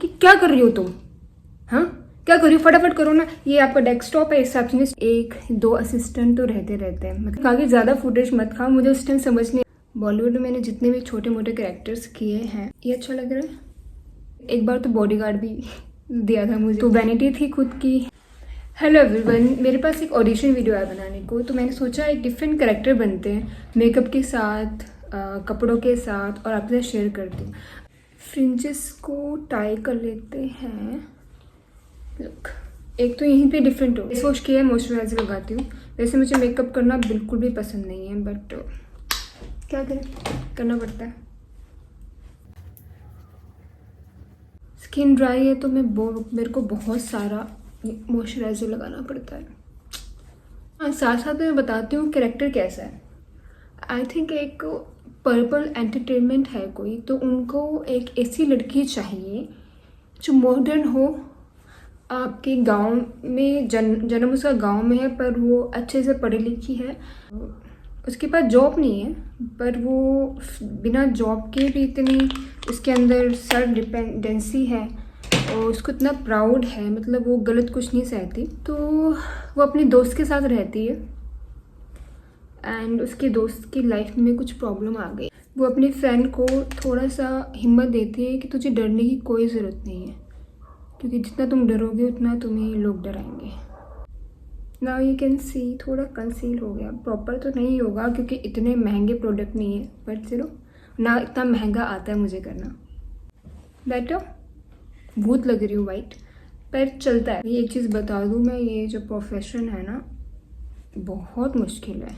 कि क्या कर रही हो तुम, हाँ क्या कर रही हो, फटाफट करो ना। ये आपका डेस्कटॉप है, रिसेप्शनिस्ट, एक दो असिस्टेंट तो रहते हैं। मतलब आगे ज़्यादा फुटेज मत खाओ, मुझे उस टाइम समझ नहीं। बॉलीवुड में मैंने जितने भी छोटे मोटे कैरेक्टर्स किए हैं, ये अच्छा लग रहा है। एक बार तो बॉडीगार्ड भी दिया था मुझे, तो वैनिटी थी खुद की। हेलो एवरीवन, मेरे पास एक ऑडिशन वीडियो है बनाने को, तो मैंने सोचा एक डिफरेंट कैरेक्टर बनते हैं मेकअप के साथ, कपड़ों के साथ, और आपके साथ शेयर करती हूँ। फ्रिंजेस को टाई कर लेते हैं। लुक, एक तो यहीं पे डिफरेंट हो। फेस वॉश किया है, मॉइस्चराइजर लगाती हूँ। वैसे मुझे मेकअप करना बिल्कुल भी पसंद नहीं है, बट क्या करें, करना पड़ता है। स्किन ड्राई है तो मेरे को बहुत सारा मॉइस्चराइजर लगाना पड़ता है। हाँ, साथ साथ मैं बताती हूँ कैरेक्टर कैसा है। आई थिंक एक पर्पल एंटरटेनमेंट है कोई, तो उनको एक ऐसी लड़की चाहिए जो मॉडर्न हो, आपके गांव में जन्म उसका गांव में है, पर वो अच्छे से पढ़ी लिखी है। उसके पास जॉब नहीं है, पर वो बिना जॉब के भी इतनी उसके अंदर सेल्फ डिपेंडेंसी है और उसको इतना प्राउड है, मतलब वो गलत कुछ नहीं सहती। तो वो अपने दोस्त के साथ रहती है एंड उसके दोस्त की लाइफ में कुछ प्रॉब्लम आ गई। वो अपने फ्रेंड को थोड़ा सा हिम्मत देती है कि तुझे डरने की कोई ज़रूरत नहीं है, क्योंकि जितना तुम डरोगे उतना तुम्हें लोग डराएंगे। नाउ यू कैन सी थोड़ा कंसील हो गया, प्रॉपर तो नहीं होगा क्योंकि इतने महंगे प्रोडक्ट नहीं है, बट चलो ना, इतना महंगा आता है मुझे करना। बेटर भूत लग रही हूँ वाइट, पर चलता है। ये एक चीज़ बता दूँ मैं, ये जो प्रोफेशन है ना, बहुत मुश्किल है।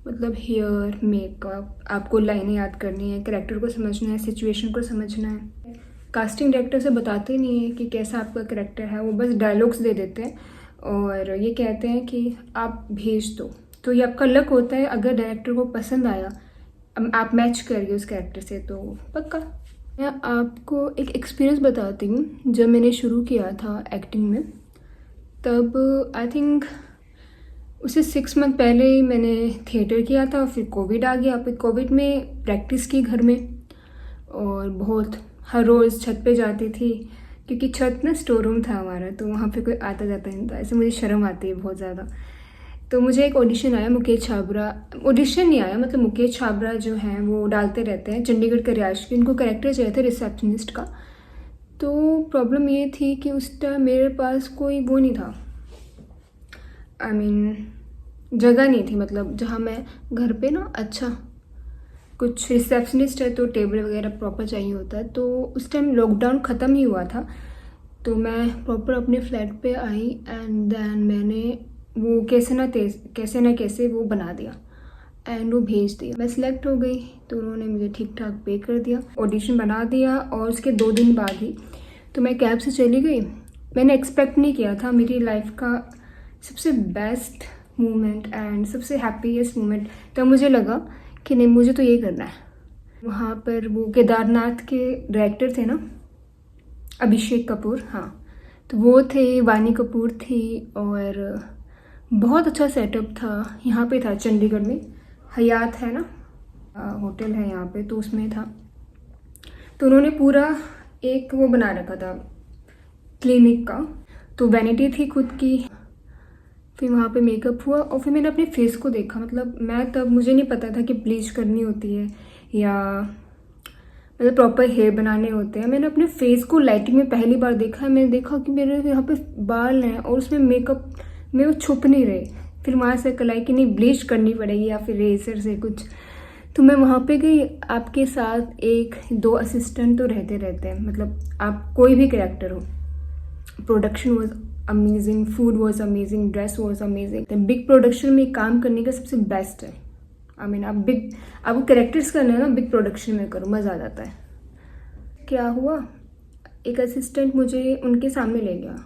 मतलब हेयर मेकअप, आपको लाइनें याद करनी है, कैरेक्टर को समझना है, सिचुएशन को समझना है। कास्टिंग डायरेक्टर से बताते नहीं है कि कैसा आपका कैरेक्टर है, वो बस डायलॉग्स दे देते हैं और ये कहते हैं कि आप भेज दो। तो ये आपका लक होता है, अगर डायरेक्टर को पसंद आया, आप मैच करिए उस कैरेक्टर से तो पक्का। मैं आपको एक एक्सपीरियंस बताती हूँ। जब मैंने शुरू किया था एक्टिंग में, तब आई थिंक उससे 6 मंथ पहले ही मैंने थिएटर किया था, फिर कोविड आ गया। फिर कोविड में प्रैक्टिस की घर में, और बहुत हर रोज़ छत पे जाती थी, क्योंकि छत ना स्टोर रूम था हमारा, तो वहाँ पे कोई आता जाता नहीं था। ऐसे मुझे शर्म आती है बहुत ज़्यादा। तो मुझे एक ऑडिशन आया, मुकेश छाबरा, ऑडिशन नहीं आया, मतलब मुकेश छाबरा जो हैं वो डालते रहते हैं, चंडीगढ़ के रिहायश के, उनको कैरेक्टर चाहिए था रिसेप्शनिस्ट का। तो प्रॉब्लम ये थी कि उस टाइम मेरे पास कोई वो नहीं था, आई मीन जगह नहीं थी, मतलब जहाँ मैं घर पे ना, अच्छा कुछ रिसेप्शनिस्ट है तो टेबल वगैरह प्रॉपर चाहिए होता है। तो उस टाइम लॉकडाउन ख़त्म ही हुआ था, तो मैं प्रॉपर अपने फ्लैट पे आई एंड देन मैंने वो कैसे ना कैसे वो बना दिया एंड वो भेज दिया। मैं सिलेक्ट हो गई, तो उन्होंने मुझे ठीक ठाक पे कर दिया, ऑडिशन बना दिया, और उसके 2 दिन बाद ही तो मैं कैब से चली गई। मैंने एक्सपेक्ट नहीं किया था। मेरी लाइफ का सबसे बेस्ट मोमेंट एंड सबसे हैप्पीएस्ट मोमेंट, तब मुझे लगा कि नहीं, मुझे तो ये करना है। वहाँ पर वो केदारनाथ के डायरेक्टर थे ना, अभिषेक कपूर, हाँ, तो वो थे, वानी कपूर थी, और बहुत अच्छा सेटअप था। यहाँ पे था चंडीगढ़ में, हयात है ना, होटल है यहाँ पे, तो उसमें था। तो उन्होंने पूरा एक वो बना रखा था क्लिनिक का, तो वैनिटी थी खुद की। फिर वहाँ पे मेकअप हुआ और फिर मैंने अपने फेस को देखा। मतलब मैं तब, मुझे नहीं पता था कि ब्लीच करनी होती है या मतलब प्रॉपर हेयर बनाने होते हैं। मैंने अपने फेस को लाइटिंग में पहली बार देखा है। मैंने देखा कि मेरे यहाँ पे बाल हैं और उसमें मेकअप में वो छुप नहीं रहे। फिर वहाँ से कलाई कि नहीं, ब्लीच करनी पड़ेगी या फिर रेजर से कुछ। तो मैं वहाँ पे गई, आपके साथ 1-2 असिस्टेंट तो रहते हैं, मतलब आप कोई भी कैरेक्टर हो। Production was amazing, food was amazing, dress was amazing. Big production में काम करने का सबसे बेस्ट है। आई मीन आपको कैरेक्टर्स करना है ना, बिग प्रोडक्शन में करो, मज़ा आ जाता है। क्या हुआ, एक असिस्टेंट मुझे उनके सामने ले गया,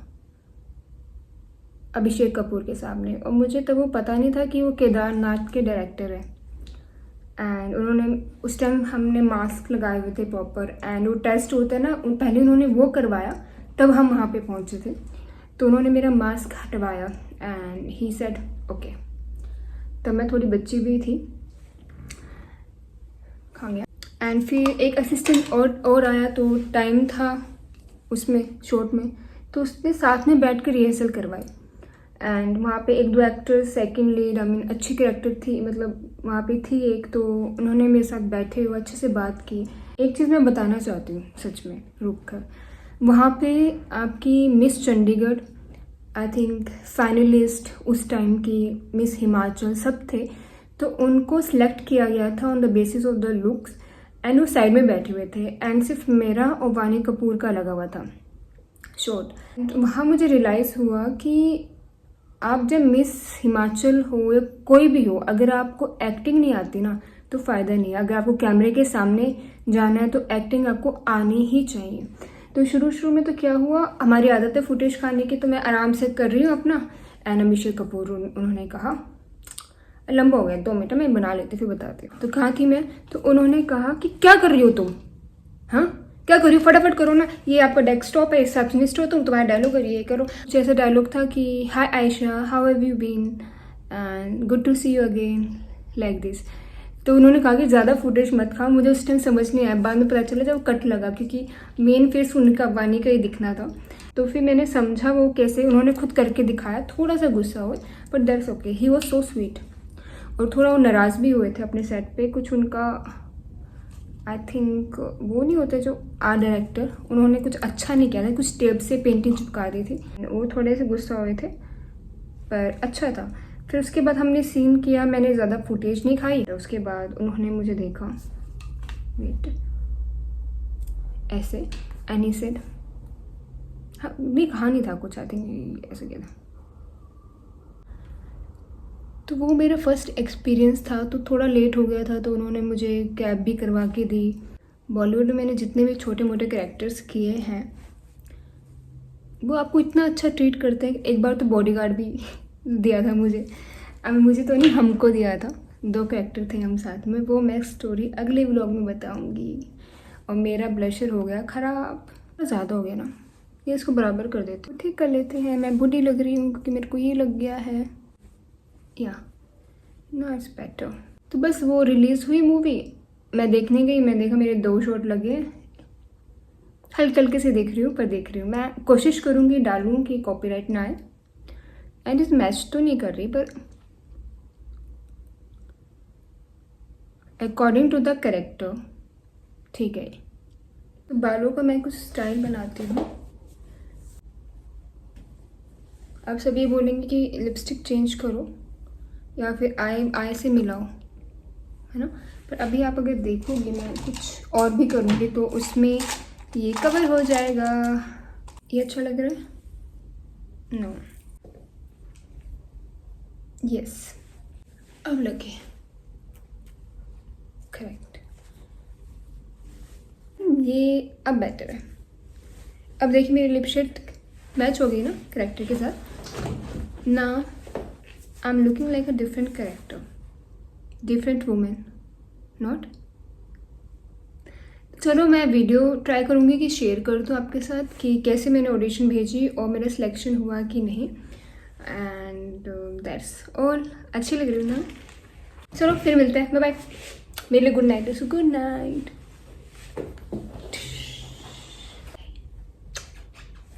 अभिषेक कपूर के सामने, और मुझे तब वो पता नहीं था कि वो केदारनाथ के डायरेक्टर है। एंड उन्होंने उस टाइम, हमने मास्क लगाए हुए थे प्रॉपर, एंड वो टेस्ट होता है ना, पहले उन्होंने वो करवाया, तब हम वहाँ पे पहुँचे थे। तो उन्होंने मेरा मास्क हटवाया एंड ही सेड ओके। तब मैं थोड़ी बच्ची भी थी, खा गया। एंड फिर एक असिस्टेंट और आया, तो टाइम था उसमें शॉट में, तो उसने साथ में बैठ कर रिहर्सल करवाई। एंड वहाँ पे एक दो actors second lead, I mean अच्छी कैरेक्टर थी, मतलब वहाँ पे थी एक, तो उन्होंने मेरे साथ बैठे हुए अच्छे से बात की। एक चीज़ मैं बताना चाहती हूँ सच में रुक कर, वहाँ पे आपकी miss Chandigarh, I think finalist उस टाइम की, मिस हिमाचल सब थे, तो उनको सिलेक्ट किया गया था on the basis of the looks. And वो साइड में बैठे हुए थे एंड सिर्फ मेरा और वानी कपूर का लगा हुआ था शॉट। वहाँ मुझे रियलाइज़ हुआ कि आप जब मिस हिमाचल हो या कोई भी हो, अगर आपको एक्टिंग नहीं आती ना तो फ़ायदा नहीं है। अगर आपको कैमरे के सामने जाना है तो एक्टिंग आपको आनी ही चाहिए। तो शुरू में तो क्या हुआ, हमारी आदत है फुटेज खाने की, तो मैं आराम से कर रही हूँ अपना। एंड अभिषेक कपूर उन्होंने कहा, लंबा हो गया 2 मिनट, मैं बना लेती फिर बताती हूँ। तो कहाँ थी मैं, तो उन्होंने कहा कि क्या कर रही हो तुम, हाँ क्या करो, फटाफट करो ना, ये आपका डेस्कटॉप है, रिसेप्शनिस्ट हो तुम, तुम्हारा डायलॉग है, ये करो। कुछ ऐसा डायलॉग था कि hi Ayesha, how have you been and good to see you again, like this. तो उन्होंने कहा कि ज़्यादा फुटेज मत खाओ। मुझे उस टाइम समझ नहीं आया, बाद में पता चला जब कट लगा, क्योंकि मेन फेस उनका वानी का ही दिखना था। तो फिर मैंने समझा वो कैसे, उन्होंने खुद करके दिखाया। थोड़ा सा गुस्सा हुआ but that's okay, he was so sweet. और थोड़ा वो नाराज़ भी हुए थे अपने सेट पे, कुछ उनका आई थिंक वो नहीं होते जो आर्ट डायरेक्टर, उन्होंने कुछ अच्छा नहीं किया था, कुछ टेप से पेंटिंग चिपका दी थी, वो थोड़े से गुस्सा हुए थे, पर अच्छा था। फिर उसके बाद हमने सीन किया, मैंने ज़्यादा फुटेज नहीं खाई। उसके बाद उन्होंने मुझे देखा, वेट ऐसे, एंड ही सेड, हाँ नहीं कहा नहीं था कुछ, आई थिंक ऐसे किया था। तो वो मेरा फर्स्ट एक्सपीरियंस था, तो थोड़ा लेट हो गया था, तो उन्होंने मुझे कैब भी करवा के दी। बॉलीवुड में मैंने जितने भी छोटे मोटे कैरेक्टर्स किए हैं, वो आपको इतना अच्छा ट्रीट करते हैं। एक बार तो बॉडीगार्ड भी दिया था मुझे, अब मुझे तो नहीं, हमको दिया था। 2 कैरेक्टर थे हम साथ में, वो मैं स्टोरी अगले व्लॉग में बताऊंगी। और मेरा ब्लशर हो गया ख़राब, ज़्यादा हो गया ना, ये इसको बराबर कर देते हैं, ठीक कर लेते हैं। मैं बूढ़ी लग रही हूँ क्योंकि मेरे को ये लग गया है, या नो इट्स बेटर। तो बस वो रिलीज़ हुई मूवी, मैं देखने गई, मैं देखा मेरे 2 शॉट लगे, हल्के हल्के से देख रही हूँ, पर देख रही हूँ। मैं कोशिश करूँगी डालूँ कि कॉपीराइट ना आए। एंड इस मैच तो नहीं कर रही, पर अकॉर्डिंग टू द कैरेक्टर ठीक है। तो बालों का मैं कुछ स्टाइल बनाती हूँ। अब सब ये बोलेंगे कि लिपस्टिक चेंज करो या फिर आई से मिलाओ, है ना, पर अभी आप अगर देखोगे मैं कुछ और भी करूँगी तो उसमें ये कवर हो जाएगा। ये अच्छा लग रहा है, नो यस, अब लगे करेक्ट, ये अब बेटर है। अब देखिए मेरी लिप शेड मैच हो गई ना करेक्टर के साथ ना। I am looking like a different character, different women, not. चलो मैं वीडियो ट्राई करूँगी कि शेयर कर दूँ आपके साथ कि कैसे मैंने ऑडिशन भेजी और मेरा सिलेक्शन हुआ कि नहीं। And that's all. अच्छी लग रही हूँ ना, चलो फिर मिलते हैं, बाय बाय। मेरे लिए गुड नाइट, गुड नाइट।